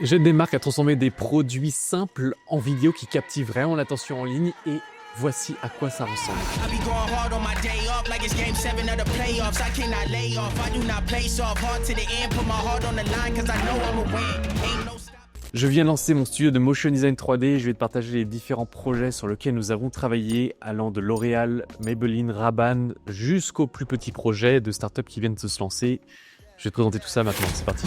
J'aide des marques à transformer des produits simples en vidéo qui captivent vraiment l'attention en ligne et voici à quoi ça ressemble. Je viens de lancer mon studio de motion design 3D. Je vais te partager les différents projets sur lesquels nous avons travaillé, allant de L'Oréal, Maybelline, Ray-Ban, jusqu'aux plus petits projets de startups qui viennent de se lancer. Je vais te présenter tout ça maintenant, c'est parti.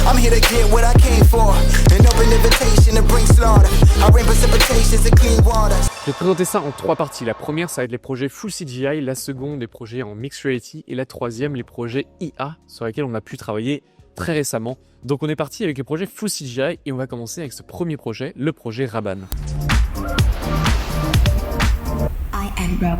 I'm here to get what I came for. An open invitation to bring slaughter. I rain precipitations and clean water. Je vais te présenter ça en trois parties. La première, ça va être les projets full CGI. La seconde, les projets en mixed reality. Et la troisième, les projets IA sur lesquels on a pu travailler très récemment. Donc on est parti avec les projets full CGI et on va commencer avec ce premier projet, le projet Ray-Ban. I am Ray-Ban.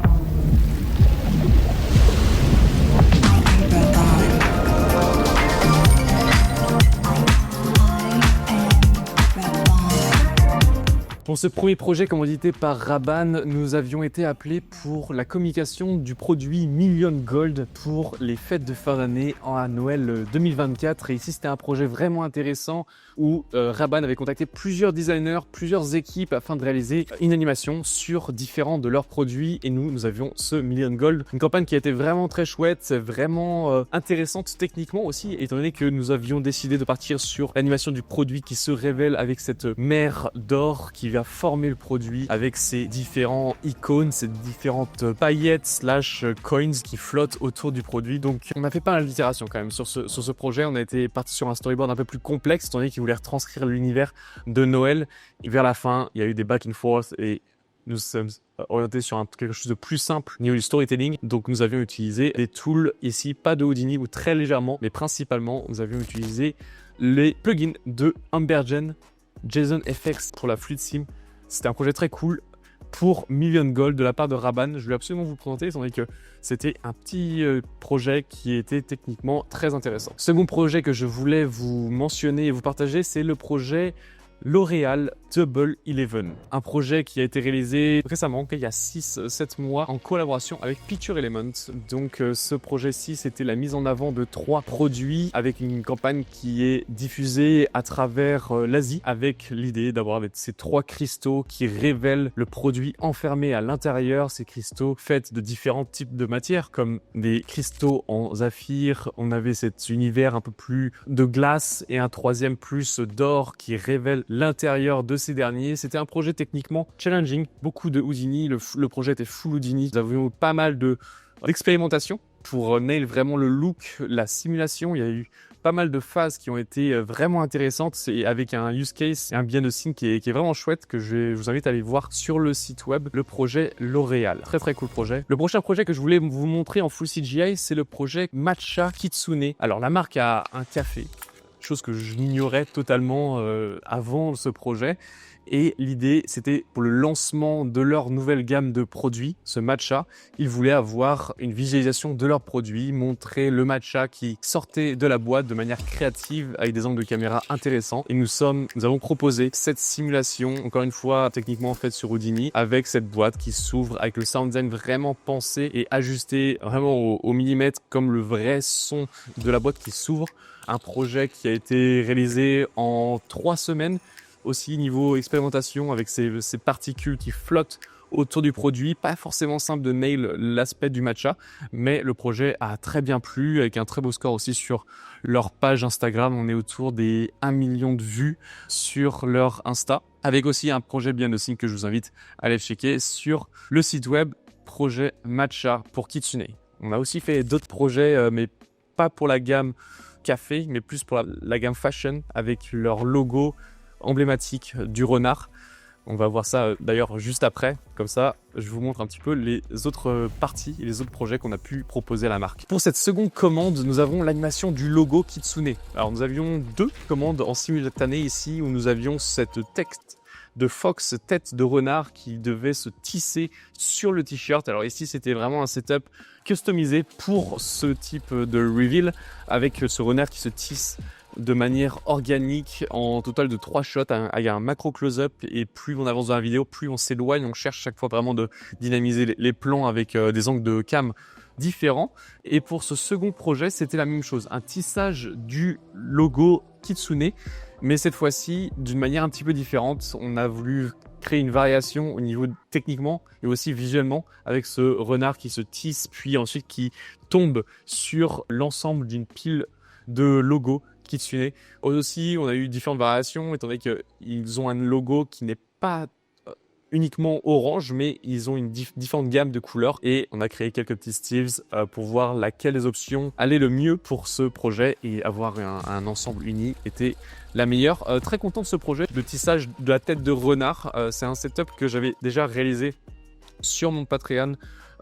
Pour ce premier projet commandité par Ray-Ban, nous avions été appelés pour la communication du produit Million Gold pour les fêtes de fin d'année à Noël 2024. Et ici, c'était un projet vraiment intéressant où Ray-Ban avait contacté plusieurs designers, plusieurs équipes afin de réaliser une animation sur différents de leurs produits. Et nous avions ce Million Gold, une campagne qui a été vraiment très chouette, vraiment intéressante techniquement aussi, étant donné que nous avions décidé de partir sur l'animation du produit qui se révèle avec cette mer d'or qui va former le produit avec ces différents icônes, ces différentes paillettes slash coins qui flottent autour du produit. Donc on a fait pas mal d'itérations quand même sur ce projet. On a été parti sur un storyboard un peu plus complexe étant donné qu'il voulait retranscrire l'univers de Noël. Et vers la fin, il y a eu des back and forth et nous sommes orientés sur quelque chose de plus simple au niveau du storytelling. Donc nous avions utilisé des tools ici, pas de Houdini ou très légèrement, mais principalement nous avions utilisé les plugins de Ambergen, JSON FX pour la Fluid Sim. C'était un projet très cool pour Million Gold de la part de Ray-Ban. Je voulais absolument vous le présenter étant donné que c'était un petit projet qui était techniquement très intéressant. Second projet que je voulais vous mentionner et vous partager, c'est le projet L'Oréal Double 11. Un projet qui a été réalisé récemment, il y a 6-7 mois, en collaboration avec Picture Element. Donc ce projet-ci, c'était la mise en avant de 3 produits avec une campagne qui est diffusée à travers l'Asie, avec l'idée d'avoir ces 3 cristaux qui révèlent le produit enfermé à l'intérieur. Ces cristaux faits de différents types de matières, comme des cristaux en saphir. On avait cet univers un peu plus de glace et un troisième plus d'or qui révèle l'intérieur de ces derniers. C'était un projet techniquement challenging, beaucoup de Houdini, le projet était full Houdini. Nous avions pas mal d'expérimentation pour nail vraiment le look, la simulation. Il y a eu pas mal de phases qui ont été vraiment intéressantes et avec un use case et un behind the scene qui est vraiment chouette que je vous invite à aller voir sur le site web, le projet L'Oréal. Très très cool projet. Le prochain projet que je voulais vous montrer en full CGI, c'est le projet Matcha Kitsune. Alors la marque a un café, chose que je l'ignorais totalement avant ce projet. Et l'idée, c'était pour le lancement de leur nouvelle gamme de produits, ce matcha, ils voulaient avoir une visualisation de leurs produits, montrer le matcha qui sortait de la boîte de manière créative avec des angles de caméra intéressants. Et nous avons proposé cette simulation, encore une fois, techniquement faite sur Houdini, avec cette boîte qui s'ouvre, avec le sound design vraiment pensé et ajusté vraiment au millimètre, comme le vrai son de la boîte qui s'ouvre. Un projet qui a été réalisé en 3 semaines. Aussi niveau expérimentation avec ces particules qui flottent autour du produit. Pas forcément simple de nail l'aspect du matcha, mais le projet a très bien plu avec un très beau score aussi sur leur page Instagram. On est autour des 1 million de vues sur leur Insta. Avec aussi un projet bien de signe que je vous invite à aller checker sur le site web projet Matcha pour Kitsune. On a aussi fait d'autres projets, mais pas pour la gamme café, mais plus pour la gamme fashion avec leur logo emblématique du renard. On va voir ça d'ailleurs juste après, comme ça je vous montre un petit peu les autres parties et les autres projets qu'on a pu proposer à la marque. Pour cette seconde commande, nous avons l'animation du logo Kitsune. Alors nous avions 2 commandes en simultané ici où nous avions cette texte de fox, tête de renard qui devait se tisser sur le t-shirt. Alors ici c'était vraiment un setup customisé pour ce type de reveal avec ce renard qui se tisse de manière organique en total de 3 shots. Il y a un macro close-up et plus on avance dans la vidéo, plus on s'éloigne. On cherche chaque fois vraiment de dynamiser les plans avec des angles de cam différents. Et pour ce second projet, c'était la même chose. Un tissage du logo Kitsune, mais cette fois-ci d'une manière un petit peu différente. On a voulu créer une variation au niveau techniquement et aussi visuellement avec ce renard qui se tisse puis ensuite qui tombe sur l'ensemble d'une pile de logos Kitsune. Aussi, on a eu différentes variations étant donné qu'ils ont un logo qui n'est pas uniquement orange, mais ils ont une différente gamme de couleurs et on a créé quelques petits styles pour voir laquelle des options allait le mieux pour ce projet et avoir un ensemble uni était la meilleure. Très content de ce projet. Le tissage de la tête de renard, c'est un setup que j'avais déjà réalisé sur mon Patreon,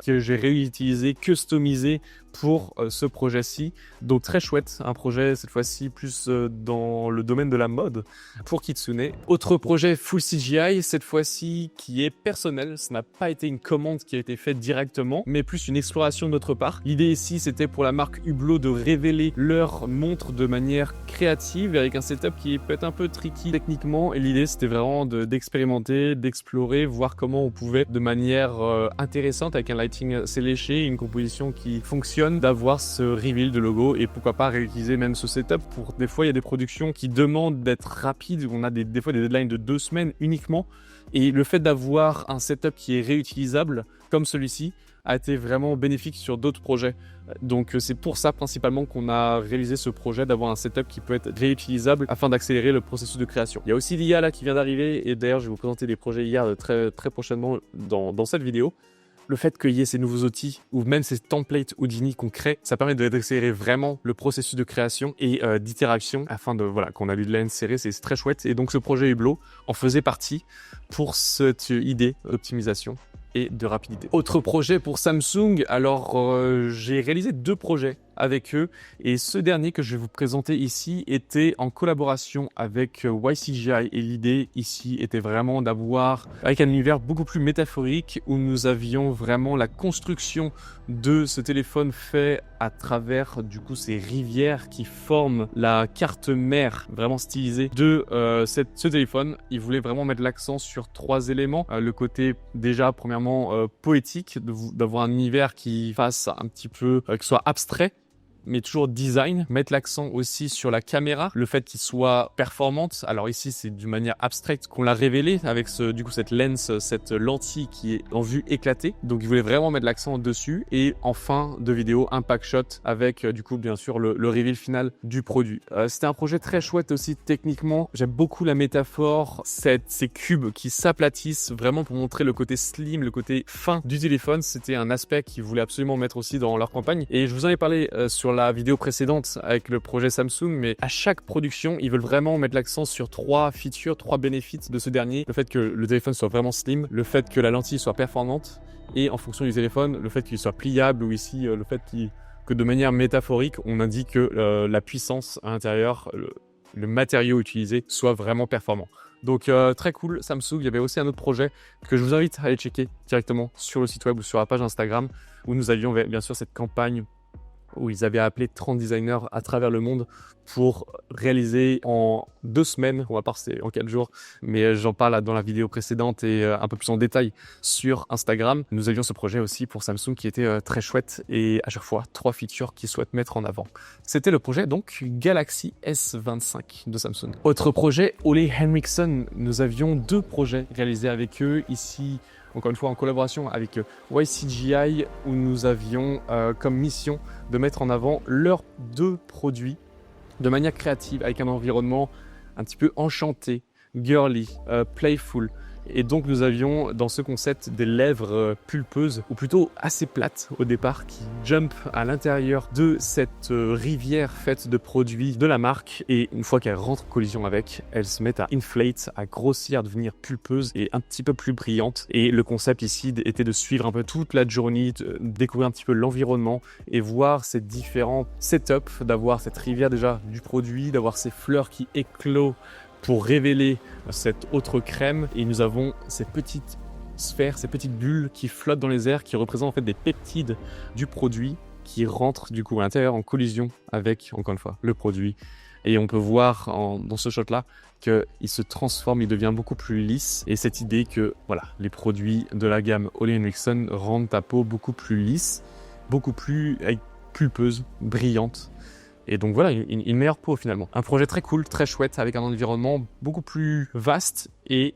que j'ai réutilisé, customisé pour ce projet-ci. Donc très chouette, un projet cette fois-ci plus dans le domaine de la mode pour Kitsune. Autre projet full CGI, cette fois-ci qui est personnel. Ça n'a pas été une commande qui a été faite directement, mais plus une exploration de notre part. L'idée ici, c'était pour la marque Hublot de révéler leur montre de manière créative avec un setup qui peut être un peu tricky techniquement. Et l'idée, c'était vraiment d'expérimenter, d'explorer, voir comment on pouvait de manière intéressante avec un lighting assez léché, une composition qui fonctionne, d'avoir ce reveal de logo et pourquoi pas réutiliser même ce setup pour des fois il y a des productions qui demandent d'être rapides, on a des fois des deadlines de 2 semaines uniquement et le fait d'avoir un setup qui est réutilisable comme celui-ci a été vraiment bénéfique sur d'autres projets. Donc c'est pour ça principalement qu'on a réalisé ce projet d'avoir un setup qui peut être réutilisable afin d'accélérer le processus de création. Il y a aussi l'IA là qui vient d'arriver et d'ailleurs je vais vous présenter des projets IA très prochainement dans cette vidéo. Le fait qu'il y ait ces nouveaux outils ou même ces templates Houdini qu'on crée, ça permet d'accélérer vraiment le processus de création et d'itération afin de qu'on a lu de l'insérer, c'est très chouette. Et donc ce projet Hublot en faisait partie pour cette idée d'optimisation et de rapidité. Autre projet pour Samsung, alors j'ai réalisé 2 projets avec eux et ce dernier que je vais vous présenter ici était en collaboration avec YCGI et l'idée ici était vraiment d'avoir avec un univers beaucoup plus métaphorique où nous avions vraiment la construction de ce téléphone fait à travers du coup ces rivières qui forment la carte mère vraiment stylisée de ce téléphone. Ils voulaient vraiment mettre l'accent sur 3 éléments. Le côté déjà premièrement poétique, d'avoir un univers qui fasse un petit peu, qui soit abstrait mais toujours design, mettre l'accent aussi sur la caméra, le fait qu'il soit performante. Alors ici, c'est d'une manière abstraite qu'on l'a révélé avec cette lens, cette lentille qui est en vue éclatée. Donc, il voulait vraiment mettre l'accent dessus. Et en fin de vidéo, un pack shot avec bien sûr, le reveal final du produit. C'était un projet très chouette aussi techniquement. J'aime beaucoup la métaphore, ces cubes qui s'aplatissent vraiment pour montrer le côté slim, le côté fin du téléphone. C'était un aspect qu'ils voulaient absolument mettre aussi dans leur campagne. Et je vous en ai parlé sur la vidéo précédente avec le projet Samsung, mais à chaque production, ils veulent vraiment mettre l'accent sur 3 features, 3 bénéfices de ce dernier. Le fait que le téléphone soit vraiment slim, le fait que la lentille soit performante et en fonction du téléphone, le fait qu'il soit pliable ou ici, le fait que de manière métaphorique, on indique que la puissance à l'intérieur, le matériau utilisé soit vraiment performant. Donc très cool, Samsung. Il y avait aussi un autre projet que je vous invite à aller checker directement sur le site web ou sur la page Instagram où nous avions bien sûr cette campagne où ils avaient appelé 30 designers à travers le monde pour réaliser en 2 semaines, on va passer en 4 jours, mais j'en parle dans la vidéo précédente et un peu plus en détail sur Instagram. Nous avions ce projet aussi pour Samsung qui était très chouette et à chaque fois 3 features qu'ils souhaitent mettre en avant. C'était le projet donc Galaxy S25 de Samsung. Autre projet, Ole Henriksen. Nous avions 2 projets réalisés avec eux ici. Encore une fois en collaboration avec YCGI où nous avions comme mission de mettre en avant leurs 2 produits de manière créative avec un environnement un petit peu enchanté, girly, playful. Et donc nous avions dans ce concept des lèvres pulpeuses ou plutôt assez plates au départ qui jump à l'intérieur de cette rivière faite de produits de la marque et une fois qu'elles rentrent en collision avec, elles se mettent à inflate, à grossir, à devenir pulpeuses et un petit peu plus brillantes. Et le concept ici était de suivre un peu toute la journée, de découvrir un petit peu l'environnement et voir ces différents setups, d'avoir cette rivière déjà du produit, d'avoir ces fleurs qui éclosent pour révéler cette autre crème. Et nous avons ces petites sphères, ces petites bulles qui flottent dans les airs, qui représentent en fait des peptides du produit qui rentrent du coup à l'intérieur en collision avec, encore une fois, le produit. Et on peut voir dans ce shot-là qu'il se transforme, il devient beaucoup plus lisse. Et cette idée que voilà, les produits de la gamme Ole Henriksen rendent ta peau beaucoup plus lisse, beaucoup plus pulpeuse, brillante. Et donc voilà, une meilleure peau finalement. Un projet très cool, très chouette, avec un environnement beaucoup plus vaste et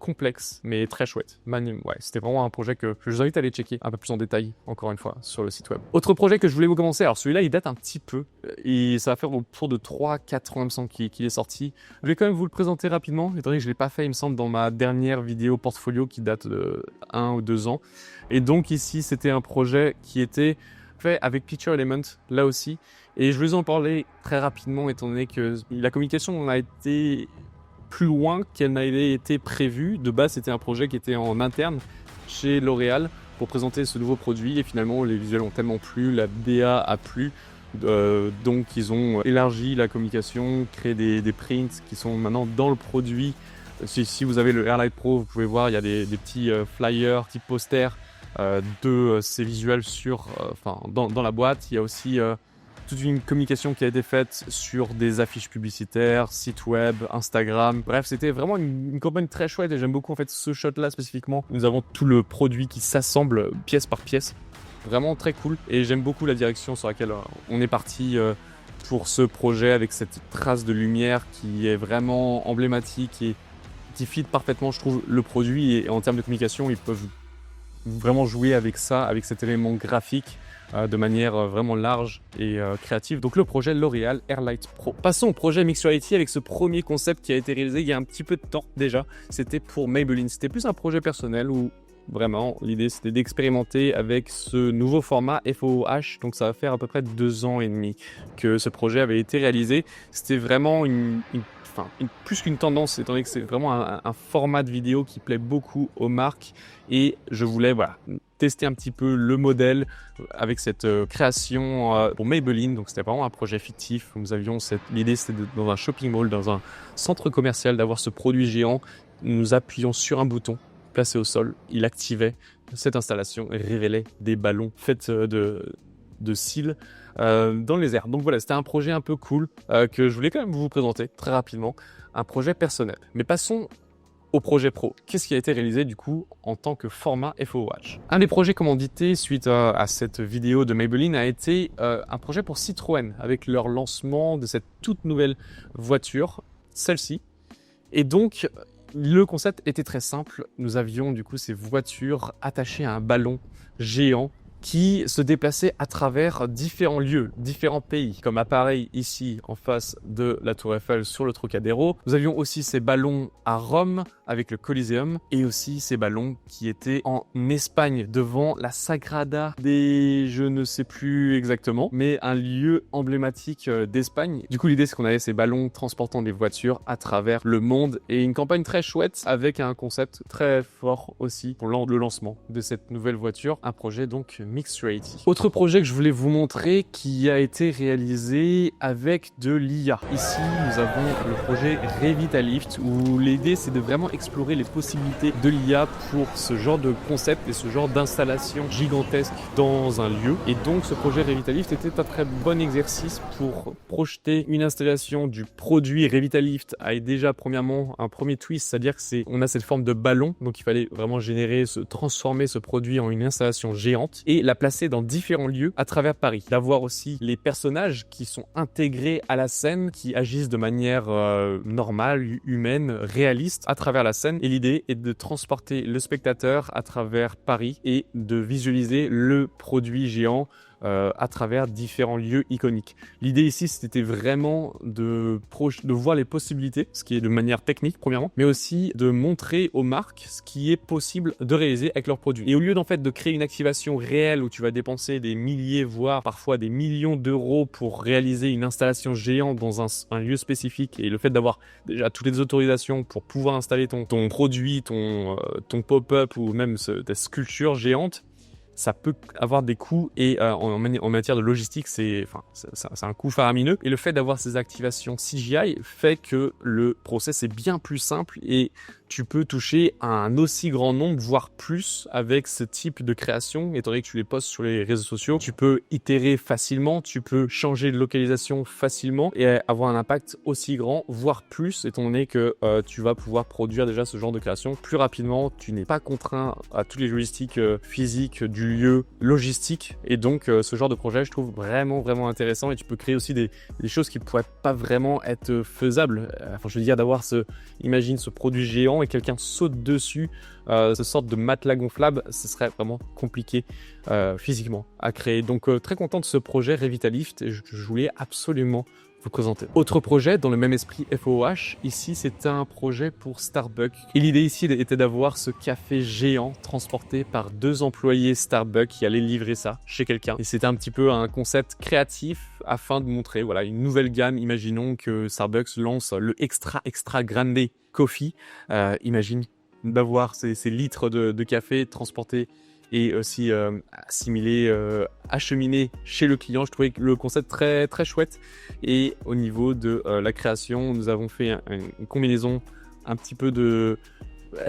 complexe, mais très chouette. Ouais, c'était vraiment un projet que je vous invite à aller checker un peu plus en détail, encore une fois, sur le site web. Autre projet que je voulais vous commencer, alors celui-là, il date un petit peu, et ça va faire autour de 3-4 ans, il me semble, qu'il est sorti. Je vais quand même vous le présenter rapidement, étant donné que je l'ai pas fait, il me semble, dans ma dernière vidéo portfolio qui date de 1 ou 2 ans. Et donc ici, c'était un projet qui était fait avec Picture Element, là aussi. Et je vais vous en parler très rapidement, étant donné que la communication a été plus loin qu'elle n'avait été prévue. De base, c'était un projet qui était en interne chez L'Oréal pour présenter ce nouveau produit. Et finalement, les visuels ont tellement plu, la DA a plu. Donc, ils ont élargi la communication, créé des prints qui sont maintenant dans le produit. Si vous avez le Airlight Pro, vous pouvez voir, il y a des petits flyers, petits posters de ces visuels dans la boîte. Il y a aussi toute une communication qui a été faite sur des affiches publicitaires, sites web, Instagram. Bref, c'était vraiment une campagne très chouette et j'aime beaucoup en fait ce shot-là spécifiquement. Nous avons tout le produit qui s'assemble pièce par pièce. Vraiment très cool et j'aime beaucoup la direction sur laquelle on est parti pour ce projet avec cette trace de lumière qui est vraiment emblématique et qui fit parfaitement, je trouve, le produit. Et en termes de communication, ils peuvent vraiment jouer avec ça, avec cet élément graphique de manière vraiment large et créative. Donc le projet L'Oréal Airlight Pro. Passons au projet Mixuality avec ce premier concept qui a été réalisé il y a un petit peu de temps déjà. C'était pour Maybelline. C'était plus un projet personnel où vraiment l'idée c'était d'expérimenter avec ce nouveau format FOH. Donc ça va faire à peu près 2 ans et demi que ce projet avait été réalisé. C'était vraiment plus qu'une tendance, étant donné que c'est vraiment un format de vidéo qui plaît beaucoup aux marques et je voulais tester un petit peu le modèle avec cette création pour Maybelline. Donc c'était vraiment un projet fictif. L'idée c'était dans un shopping mall, dans un centre commercial, d'avoir ce produit géant. Nous appuyons sur un bouton placé au sol, il activait cette installation et révélait des ballons faits de cils dans les airs. Donc voilà, c'était un projet un peu cool que je voulais quand même vous présenter très rapidement, un projet personnel. Mais passons au projet pro. Qu'est-ce qui a été réalisé du coup en tant que format FOH? Un des projets commandités suite à cette vidéo de Maybelline a été un projet pour Citroën avec leur lancement de cette toute nouvelle voiture, celle-ci. Et donc le concept était très simple. Nous avions du coup ces voitures attachées à un ballon géant qui se déplaçait à travers différents lieux, différents pays, comme à Paris, ici, en face de la Tour Eiffel, sur le Trocadéro. Nous avions aussi ces ballons à Rome, avec le Coliseum, et aussi ces ballons qui étaient en Espagne, devant la Sagrada je ne sais plus exactement, mais un lieu emblématique d'Espagne. Du coup, l'idée, c'est qu'on avait ces ballons transportant des voitures à travers le monde, et une campagne très chouette, avec un concept très fort aussi, pour le lancement de cette nouvelle voiture, un projet donc Mixuality. Autre projet que je voulais vous montrer qui a été réalisé avec de l'IA. Ici, nous avons le projet Revitalift où l'idée c'est de vraiment explorer les possibilités de l'IA pour ce genre de concept et ce genre d'installation gigantesque dans un lieu. Et donc ce projet Revitalift était un très bon exercice pour projeter une installation du produit. Revitalift a déjà premièrement un premier twist, c'est-à-dire que on a cette forme de ballon, donc il fallait vraiment transformer ce produit en une installation géante et la placer dans différents lieux à travers Paris. D'avoir aussi les personnages qui sont intégrés à la scène, qui agissent de manière normale, humaine, réaliste à travers la scène. Et l'idée est de transporter le spectateur à travers Paris et de visualiser le produit géant à travers différents lieux iconiques. L'idée ici, c'était vraiment de voir les possibilités, ce qui est de manière technique premièrement, mais aussi de montrer aux marques ce qui est possible de réaliser avec leurs produits. Et au lieu de créer une activation réelle où tu vas dépenser des milliers, voire parfois des millions d'euros pour réaliser une installation géante dans un lieu spécifique, et le fait d'avoir déjà toutes les autorisations pour pouvoir installer ton produit, ton pop-up ou même ta sculpture géante, ça peut avoir des coûts et en matière de logistique, c'est un coût faramineux. Et le fait d'avoir ces activations CGI fait que le process est bien plus simple et tu peux toucher un aussi grand nombre, voire plus, avec ce type de création, étant donné que tu les postes sur les réseaux sociaux. Tu peux itérer facilement, tu peux changer de localisation facilement et avoir un impact aussi grand, voire plus, étant donné que tu vas pouvoir produire déjà ce genre de création plus rapidement. Tu n'es pas contraint à toutes les logistiques physiques du lieu, logistique, et donc ce genre de projet, je trouve vraiment intéressant, et tu peux créer aussi des choses qui ne pourraient pas vraiment être faisables. Enfin, je veux dire, d'avoir imagine ce produit géant et quelqu'un saute dessus, ce sorte de matelas gonflable, ce serait vraiment compliqué physiquement à créer. Donc très content de ce projet Revitalift, et je voulais absolument vous présenter. Autre projet dans le même esprit FOH, ici c'est un projet pour Starbucks. Et l'idée ici était d'avoir ce café géant transporté par 2 employés Starbucks qui allaient livrer ça chez quelqu'un. Et c'était un petit peu un concept créatif afin de montrer voilà, une nouvelle gamme. Imaginons que Starbucks lance le extra grande coffee. Imagine d'avoir ces litres de café transportés et aussi acheminé chez le client. Je trouvais le concept très chouette. Et au niveau de la création, nous avons fait une combinaison un petit peu de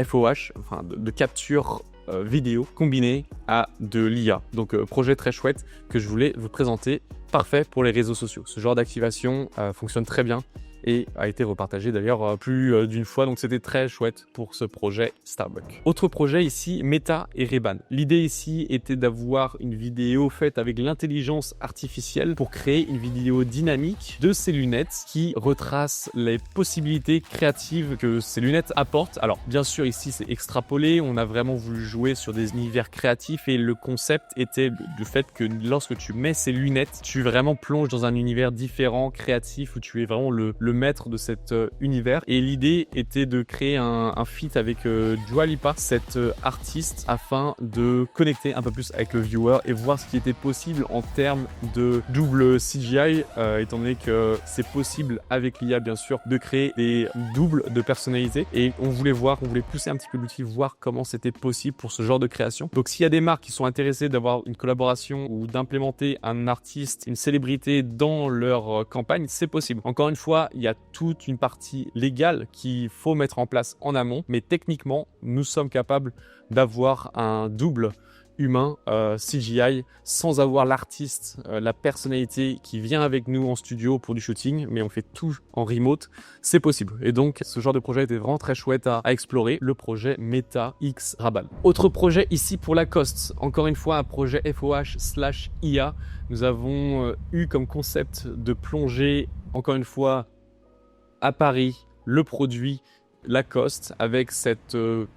FOH, enfin de capture vidéo combinée à de l'IA. Donc projet très chouette que je voulais vous présenter, parfait pour les réseaux sociaux. Ce genre d'activation fonctionne très bien et a été repartagé d'ailleurs plus d'une fois, donc c'était très chouette pour ce projet Starbucks. Autre projet ici, Meta et Ray-Ban. L'idée ici était d'avoir une vidéo faite avec l'intelligence artificielle pour créer une vidéo dynamique de ces lunettes qui retrace les possibilités créatives que ces lunettes apportent. Alors bien sûr ici c'est extrapolé, on a vraiment voulu jouer sur des univers créatifs et le concept était du fait que lorsque tu mets ces lunettes, tu vraiment plonges dans un univers différent, créatif, où tu es vraiment le maître de cet univers. Et l'idée était de créer un feat avec Dua Lipa, cette artiste, afin de connecter un peu plus avec le viewer et voir ce qui était possible en termes de double CGI, étant donné que c'est possible avec l'IA bien sûr de créer des doubles de personnalité, et on voulait pousser un petit peu l'outil, voir comment c'était possible pour ce genre de création. Donc s'il y a des marques qui sont intéressées d'avoir une collaboration ou d'implémenter un artiste, une célébrité dans leur campagne, c'est possible. Encore une fois, il y a toute une partie légale qu'il faut mettre en place en amont, mais techniquement, nous sommes capables d'avoir un double humain CGI sans avoir l'artiste, la personnalité qui vient avec nous en studio pour du shooting, mais on fait tout en remote, c'est possible. Et donc ce genre de projet était vraiment très chouette à explorer, le projet Meta X Ray-Ban. Autre projet ici pour Lacoste, encore une fois un projet FOH/IA. Nous avons eu comme concept de plonger encore une fois à Paris le produit Lacoste avec cette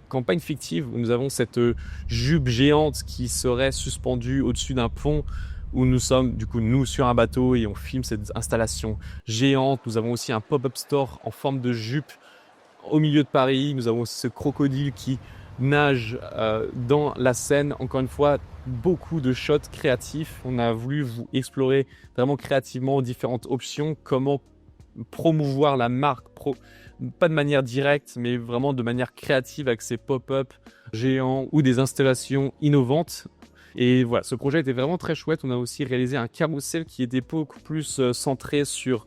campagne fictive où nous avons cette jupe géante qui serait suspendue au-dessus d'un pont, où nous sommes du coup nous sur un bateau et on filme cette installation géante. Nous avons aussi un pop-up store en forme de jupe au milieu de Paris. Nous avons aussi ce crocodile qui nage dans la Seine. Encore une fois, beaucoup de shots créatifs. On a voulu vous explorer vraiment créativement différentes options, comment promouvoir la marque, pas de manière directe, mais vraiment de manière créative avec ces pop-up géants ou des installations innovantes. Et voilà, ce projet était vraiment très chouette. On a aussi réalisé un carrousel qui était beaucoup plus centré sur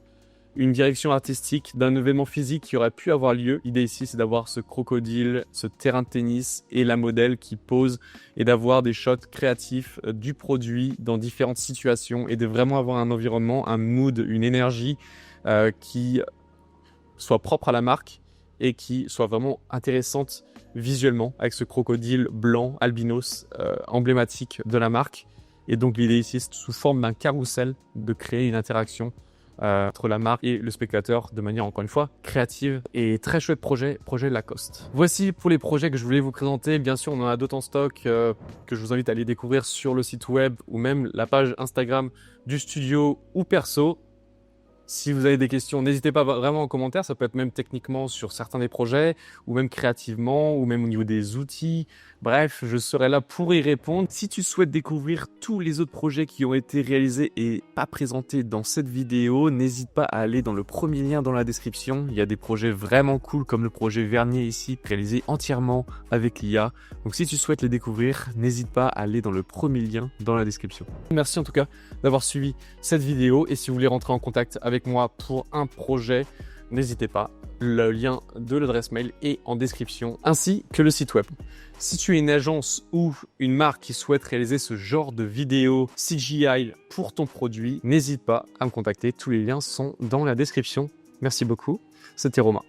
une direction artistique d'un événement physique qui aurait pu avoir lieu. L'idée ici, c'est d'avoir ce crocodile, ce terrain de tennis et la modèle qui pose, et d'avoir des shots créatifs du produit dans différentes situations, et de vraiment avoir un environnement, un mood, une énergie qui soit propre à la marque et qui soit vraiment intéressante visuellement, avec ce crocodile blanc albinos emblématique de la marque. Et donc l'idée ici, c'est sous forme d'un carrousel de créer une interaction entre la marque et le spectateur de manière encore une fois créative. Et très chouette projet Lacoste. Voici pour les projets que je voulais vous présenter. Bien sûr, on en a d'autres en stock que je vous invite à aller découvrir sur le site web ou même la page Instagram du studio ou perso. Si vous avez des questions, n'hésitez pas vraiment en commentaire. Ça peut être même techniquement sur certains des projets, ou même créativement, ou même au niveau des outils. Bref, je serai là pour y répondre. Si tu souhaites découvrir tous les autres projets qui ont été réalisés et pas présentés dans cette vidéo, n'hésite pas à aller dans le premier lien dans la description. Il y a des projets vraiment cool comme le projet Vernier ici, réalisé entièrement avec l'IA. Donc si tu souhaites les découvrir, n'hésite pas à aller dans le premier lien dans la description. Merci en tout cas d'avoir suivi cette vidéo, et si vous voulez rentrer en contact avec moi pour un projet, n'hésitez pas. Le lien de l'adresse mail est en description, ainsi que le site web. Si tu es une agence ou une marque qui souhaite réaliser ce genre de vidéo CGI pour ton produit, n'hésite pas à me contacter. Tous les liens sont dans la description. Merci beaucoup. C'était Romain.